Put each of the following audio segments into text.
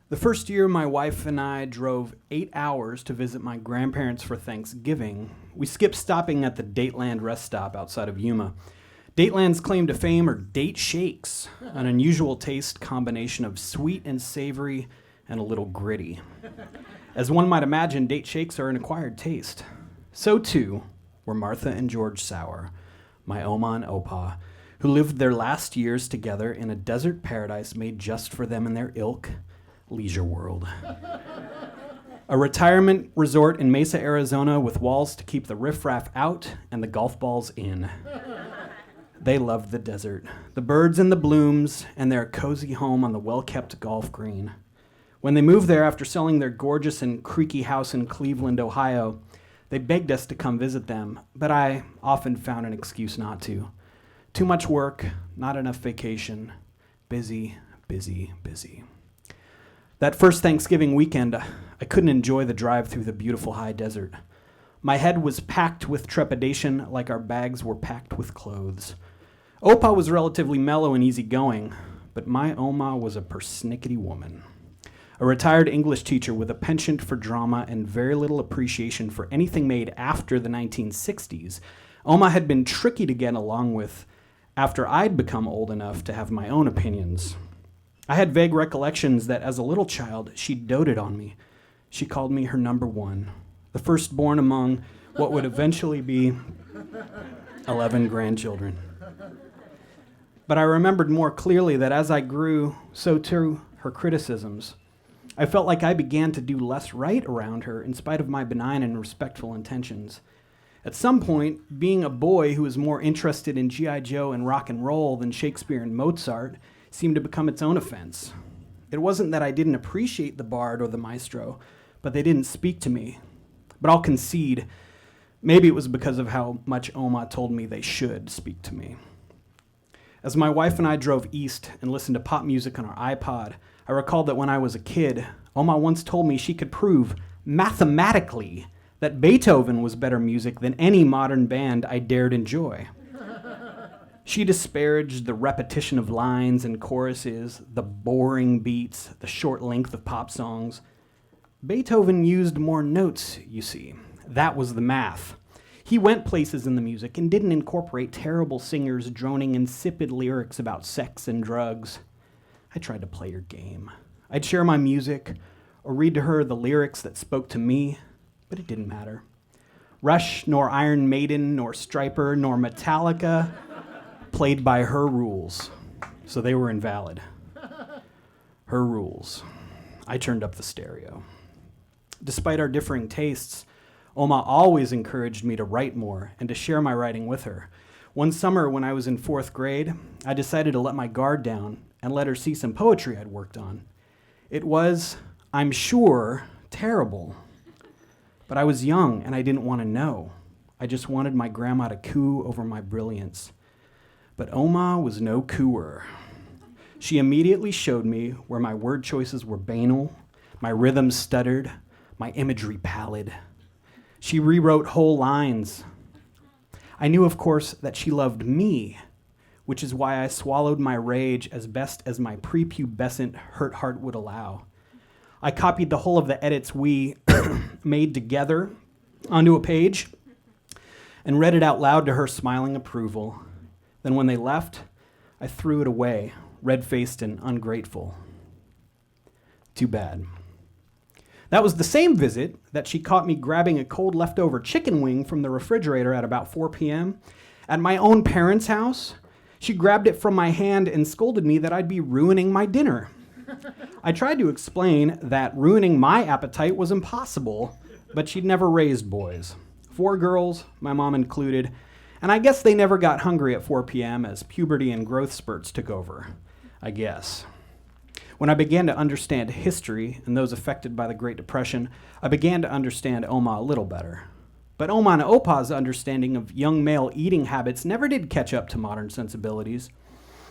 The first year my wife and I drove 8 hours to visit my grandparents for Thanksgiving, we skipped stopping at the Dateland rest stop outside of Yuma. Dateland's claim to fame are date shakes, an unusual taste combination of sweet and savory and a little gritty. As one might imagine, date shakes are an acquired taste. So too were Martha and George Sauer, my Oma and Opa, who lived their last years together in a desert paradise made just for them and their ilk, Leisure World. A retirement resort in Mesa, Arizona with walls to keep the riffraff out and the golf balls in. They loved the desert, the birds and the blooms, and their cozy home on the well-kept golf green. When they moved there after selling their gorgeous and creaky house in Cleveland, Ohio, they begged us to come visit them, but I often found an excuse not to. Too much work, not enough vacation, busy, busy, busy. That first Thanksgiving weekend, I couldn't enjoy the drive through the beautiful high desert. My head was packed with trepidation like our bags were packed with clothes. Opa was relatively mellow and easygoing, but my Oma was a persnickety woman. A retired English teacher with a penchant for drama and very little appreciation for anything made after the 1960s, Oma had been tricky to get along with after I'd become old enough to have my own opinions. I had vague recollections that as a little child, she doted on me. She called me her number one, the firstborn among what would eventually be 11 grandchildren. But I remembered more clearly that as I grew, so too her criticisms. I felt like I began to do less right around her in spite of my benign and respectful intentions. At some point, being a boy who was more interested in G.I. Joe and rock and roll than Shakespeare and Mozart seemed to become its own offense. It wasn't that I didn't appreciate the bard or the maestro, but they didn't speak to me. But I'll concede, maybe it was because of how much Oma told me they should speak to me. As my wife and I drove east and listened to pop music on our iPod, I recalled that when I was a kid, Oma once told me she could prove mathematically that Beethoven was better music than any modern band I dared enjoy. She disparaged the repetition of lines and choruses, the boring beats, the short length of pop songs. Beethoven used more notes, you see. That was the math. He went places in the music and didn't incorporate terrible singers droning insipid lyrics about sex and drugs. I tried to play her game. I'd share my music or read to her the lyrics that spoke to me, but it didn't matter. Rush, nor Iron Maiden, nor Stryper, nor Metallica played by her rules, so they were invalid. Her rules. I turned up the stereo. Despite our differing tastes, Oma always encouraged me to write more and to share my writing with her. One summer when I was in 4th grade, I decided to let my guard down and let her see some poetry I'd worked on. It was, I'm sure, terrible. But I was young and I didn't want to know. I just wanted my grandma to coo over my brilliance. But Oma was no cooer. She immediately showed me where my word choices were banal, my rhythms stuttered, my imagery pallid. She rewrote whole lines. I knew, of course, that she loved me, which is why I swallowed my rage as best as my prepubescent hurt heart would allow. I copied the whole of the edits we made together onto a page and read it out loud to her, smiling approval. Then when they left, I threw it away, red-faced and ungrateful. Too bad. That was the same visit that she caught me grabbing a cold leftover chicken wing from the refrigerator at about 4 p.m. At my own parents' house, she grabbed it from my hand and scolded me that I'd be ruining my dinner. I tried to explain that ruining my appetite was impossible, but she'd never raised boys. 4 girls, my mom included, and I guess they never got hungry at 4 p.m. as puberty and growth spurts took over, I guess. When I began to understand history and those affected by the Great Depression, I began to understand Oma a little better. But Oma and Opa's understanding of young male eating habits never did catch up to modern sensibilities.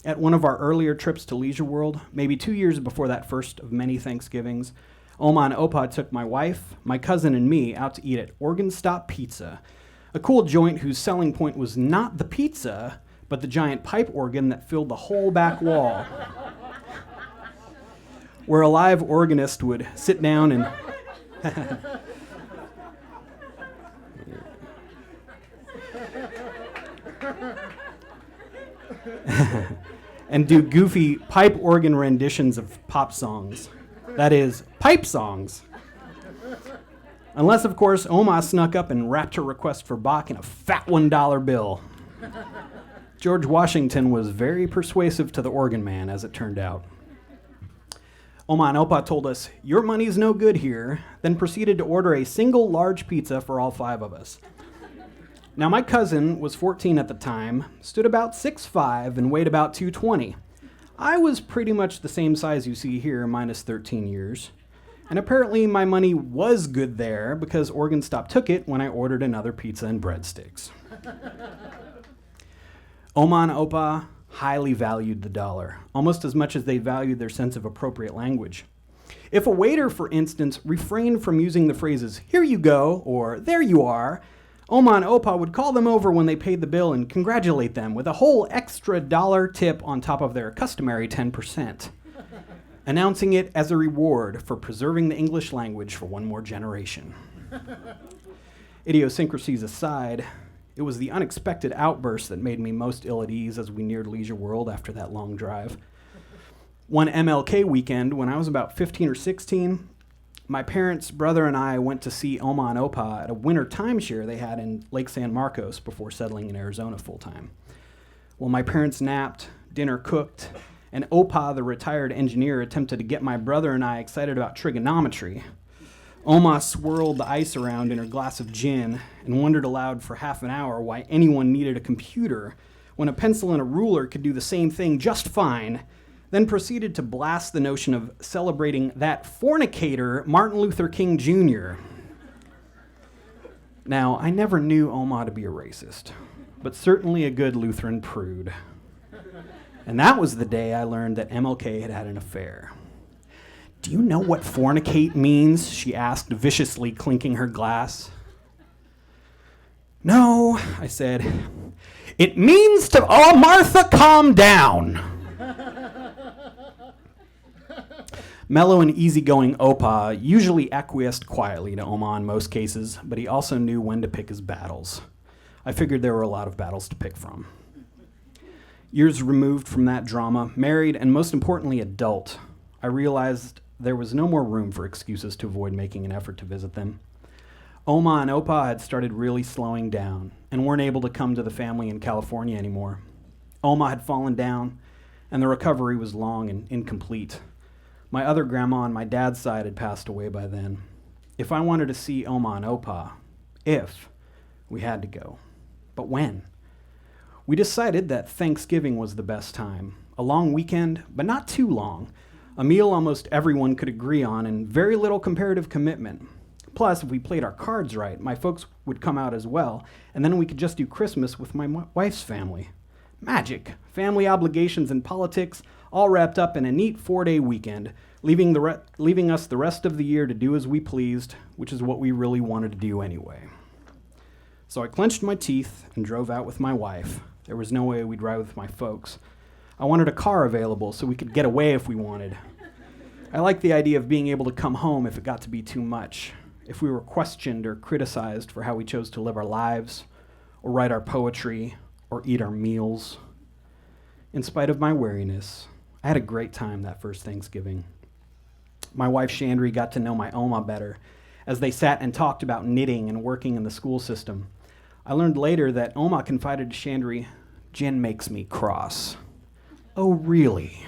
At one of our earlier trips to Leisure World, maybe 2 years before that first of many Thanksgivings, Oma and Opa took my wife, my cousin, and me out to eat at Organ Stop Pizza, a cool joint whose selling point was not the pizza, but the giant pipe organ that filled the whole back wall. where a live organist would sit down and and do goofy pipe organ renditions of pop songs. That is, pipe songs. Unless, of course, Oma snuck up and wrapped her request for Bach in a fat $1 bill. George Washington was very persuasive to the organ man, as it turned out. Oma and Opa told us, "Your money's no good here," then proceeded to order a single large pizza for all 5 of us. Now, my cousin was 14 at the time, stood about 6'5", and weighed about 220. I was pretty much the same size you see here, minus 13 years. And apparently my money was good there because Organ Stop took it when I ordered another pizza and breadsticks. Oma and Opa highly valued the dollar, almost as much as they valued their sense of appropriate language. If a waiter, for instance, refrained from using the phrases, "Here you go," or "There you are," Oma and Opa would call them over when they paid the bill and congratulate them with a whole extra dollar tip on top of their customary 10%, announcing it as a reward for preserving the English language for one more generation. Idiosyncrasies aside, it was the unexpected outburst that made me most ill at ease as we neared Leisure World after that long drive. One MLK weekend, when I was about 15 or 16, my parents, brother, and I went to see Oma and Opa at a winter timeshare they had in Lake San Marcos before settling in Arizona full-time. While my parents napped, dinner cooked, and Opa, the retired engineer, attempted to get my brother and I excited about trigonometry, Oma swirled the ice around in her glass of gin and wondered aloud for half an hour why anyone needed a computer when a pencil and a ruler could do the same thing just fine, then proceeded to blast the notion of celebrating that fornicator, Martin Luther King Jr. Now, I never knew Oma to be a racist, but certainly a good Lutheran prude. And that was the day I learned that MLK had had an affair. "Do you know what fornicate means?" she asked, viciously clinking her glass. "No," I said. "It means to, oh, Martha, calm down." Mellow and easygoing Opa usually acquiesced quietly to Oma in most cases, but he also knew when to pick his battles. I figured there were a lot of battles to pick from. Years removed from that drama, married, and most importantly, adult, I realized there was no more room for excuses to avoid making an effort to visit them. Oma and Opa had started really slowing down and weren't able to come to the family in California anymore. Oma had fallen down, and the recovery was long and incomplete. My other grandma on my dad's side had passed away by then. If I wanted to see Oma and Opa, we had to go. But when? We decided that Thanksgiving was the best time. A long weekend, but not too long. A meal almost everyone could agree on and very little comparative commitment. Plus, if we played our cards right, my folks would come out as well, and then we could just do Christmas with my wife's family. Magic, family obligations and politics, all wrapped up in a neat 4-day weekend, leaving us the rest of the year to do as we pleased, which is what we really wanted to do anyway. So I clenched my teeth and drove out with my wife. There was no way we'd ride with my folks. I wanted a car available so we could get away if we wanted. I liked the idea of being able to come home if it got to be too much, if we were questioned or criticized for how we chose to live our lives, or write our poetry, or eat our meals. In spite of my wariness, I had a great time that first Thanksgiving. My wife Chandri got to know my Oma better as they sat and talked about knitting and working in the school system. I learned later that Oma confided to Chandri, "Jen makes me cross." Oh, really?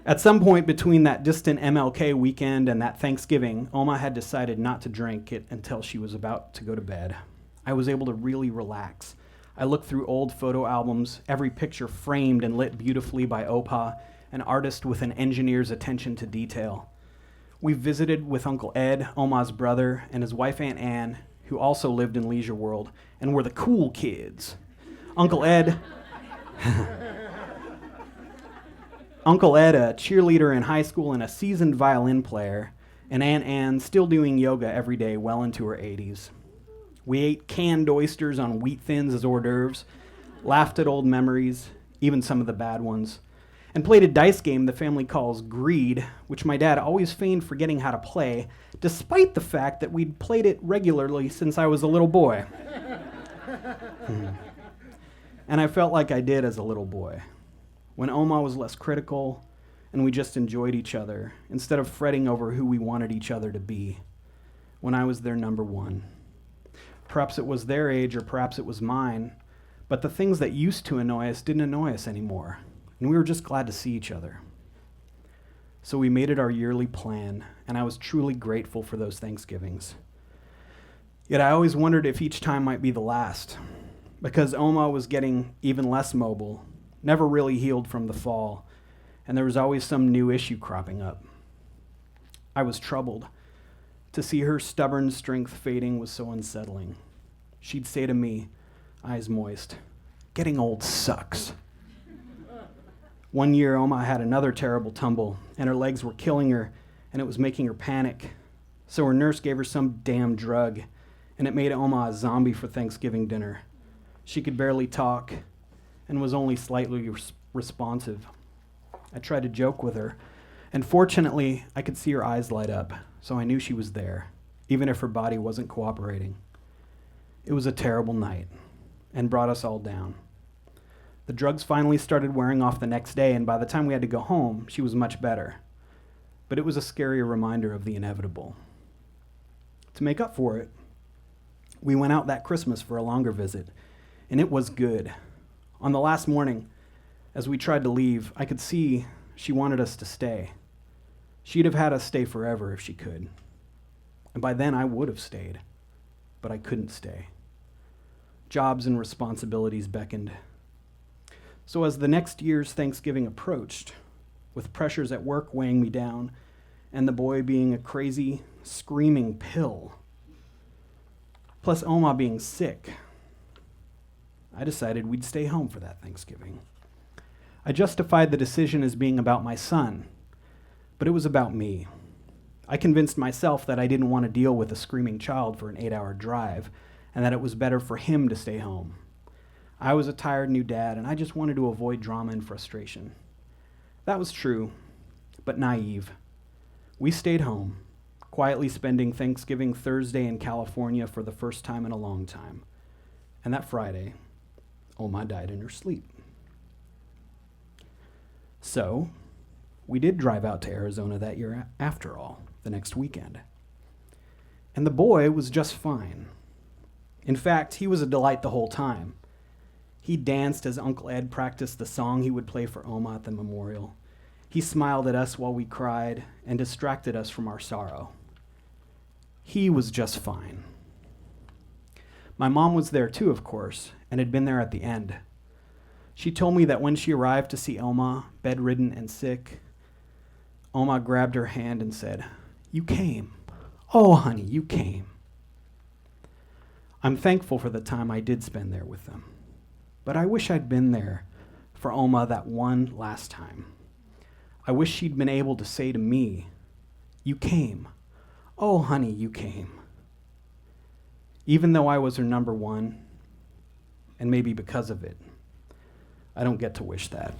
At some point between that distant MLK weekend and that Thanksgiving, Oma had decided not to drink it until she was about to go to bed. I was able to really relax. I looked through old photo albums, every picture framed and lit beautifully by Opa, an artist with an engineer's attention to detail. We visited with Uncle Ed, Oma's brother, and his wife Aunt Ann, who also lived in Leisure World, and were the cool kids. Uncle Ed, a cheerleader in high school and a seasoned violin player, and Aunt Ann still doing yoga every day well into her 80s. We ate canned oysters on wheat thins as hors d'oeuvres, laughed at old memories, even some of the bad ones, and played a dice game the family calls Greed, which my dad always feigned forgetting how to play, despite the fact that we'd played it regularly since I was a little boy. And I felt like I did as a little boy, when Oma was less critical and we just enjoyed each other instead of fretting over who we wanted each other to be, when I was their number one. Perhaps it was their age or perhaps it was mine, but the things that used to annoy us didn't annoy us anymore, and we were just glad to see each other. So we made it our yearly plan, and I was truly grateful for those Thanksgivings. Yet I always wondered if each time might be the last, because Oma was getting even less mobile, never really healed from the fall, and there was always some new issue cropping up. I was troubled. To see her stubborn strength fading was so unsettling. She'd say to me, eyes moist, "Getting old sucks." One year, Oma had another terrible tumble, and her legs were killing her, and it was making her panic. So her nurse gave her some damn drug, and it made Oma a zombie for Thanksgiving dinner. She could barely talk and was only slightly responsive. I tried to joke with her, and fortunately, I could see her eyes light up, so I knew she was there, even if her body wasn't cooperating. It was a terrible night, and brought us all down. The drugs finally started wearing off the next day, and by the time we had to go home, she was much better. But it was a scary reminder of the inevitable. To make up for it, we went out that Christmas for a longer visit, and it was good. On the last morning, as we tried to leave, I could see she wanted us to stay. She'd have had us stay forever if she could. And by then I would have stayed, but I couldn't stay. Jobs and responsibilities beckoned. So as the next year's Thanksgiving approached, with pressures at work weighing me down, and the boy being a crazy, screaming pill, plus Oma being sick, I decided we'd stay home for that Thanksgiving. I justified the decision as being about my son, but it was about me. I convinced myself that I didn't want to deal with a screaming child for an 8-hour drive, and that it was better for him to stay home. I was a tired new dad, and I just wanted to avoid drama and frustration. That was true, but naive. We stayed home, quietly spending Thanksgiving Thursday in California for the first time in a long time. And that Friday, Oma died in her sleep. So, we did drive out to Arizona that year after all, the next weekend. And the boy was just fine. In fact, he was a delight the whole time. He danced as Uncle Ed practiced the song he would play for Oma at the memorial. He smiled at us while we cried and distracted us from our sorrow. He was just fine. My mom was there too, of course, and had been there at the end. She told me that when she arrived to see Oma, bedridden and sick, Oma grabbed her hand and said, "You came. Oh, honey, you came." I'm thankful for the time I did spend there with them, but I wish I'd been there for Oma that one last time. I wish she'd been able to say to me, "You came. Oh, honey, you came." Even though I was her number one, and maybe because of it, I don't get to wish that.